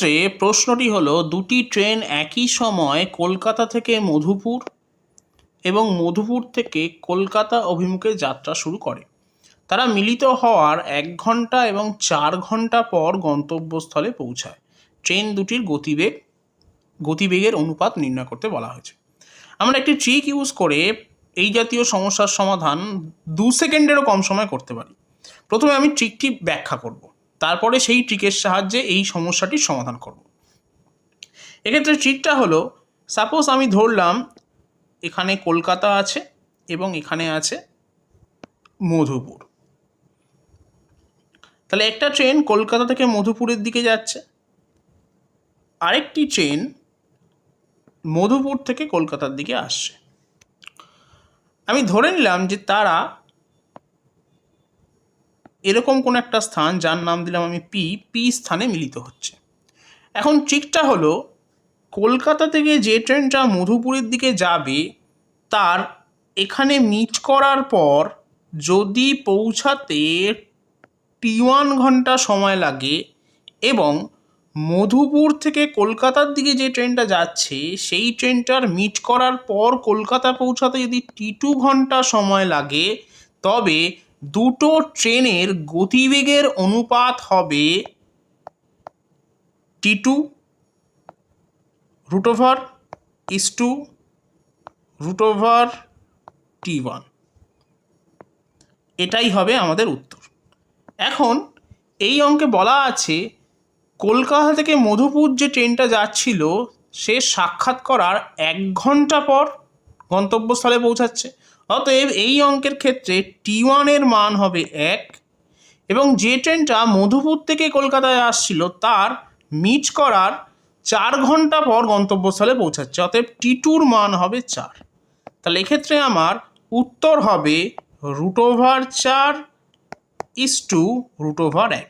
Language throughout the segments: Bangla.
এক্ষেত্রে প্রশ্নটি হলো, দুটি ট্রেন একই সময় কলকাতা থেকে মধুপুর এবং মধুপুর থেকে কলকাতা অভিমুখে যাত্রা শুরু করে। তারা মিলিত হওয়ার 1 ঘন্টা এবং 4 ঘন্টা পর গন্তব্যস্থলে পৌঁছায়। ট্রেন দুটির গতিবেগের অনুপাত নির্ণয় করতে বলা হয়েছে। আমরা একটি ট্রিক ইউজ করে এই জাতীয় সমস্যার সমাধান 2 সেকেন্ডেরও কম সময় করতে পারি। প্রথমে আমি ট্রিকটি ব্যাখ্যা করব, তারপরে সেই ট্রিকের সাহায্যে এই সমস্যাটির সমাধান করব। এক্ষেত্রে ট্রিকটা হলো, সাপোজ আমি ধরলাম এখানে কলকাতা আছে এবং এখানে আছে মধুপুর। তাহলে একটা ট্রেন কলকাতা থেকে মধুপুরের দিকে যাচ্ছে, আরেকটি ট্রেন মধুপুর থেকে কলকাতার দিকে আসছে। আমি ধরে নিলাম যে তারা এরকম কোন একটা স্থান, যার নাম দিলাম আমি পি স্থানে মিলিত হচ্ছে। এখন ট্রিকটা হলো, কলকাতা থেকে যে ট্রেনটা মধুপুরের দিকে যাবে তার এখানে মিট করার পর যদি পৌঁছাতে T1 ঘন্টা সময় লাগে এবং মধুপুর থেকে কলকাতার দিকে যে ট্রেনটা যাচ্ছে সেই ট্রেনটার মিট করার পর কলকাতা পৌঁছাতে যদি T2 ঘন্টা সময় লাগে, তবে দুটো ট্রেনের গতিবেগের অনুপাত হবে T2 √T1। এটাই হবে আমাদের উত্তর। এখন এই অঙ্কে বলা আছে কলকাতা থেকে মধুপুর যে ট্রেনটা যাচ্ছিল সে সাক্ষাৎ করার 1 ঘন্টা পর গন্তব্যস্থলে পৌঁছাচ্ছে। অতএব এই অঙ্কের ক্ষেত্রে T1 এর মান হবে 1 এবং যে ট্রেনটা মধুপুর থেকে কলকাতায় আসছিল তার মিট করার 4 ঘন্টা পর গন্তব্যস্থলে পৌঁছাচ্ছে, অতএব T2 র মান হবে 4। তাহলে এক্ষেত্রে আমার উত্তর হবে √4 √1,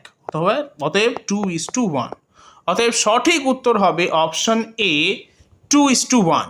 অতএব 2:1। অতএব সঠিক উত্তর হবে অপশন এ 2:1।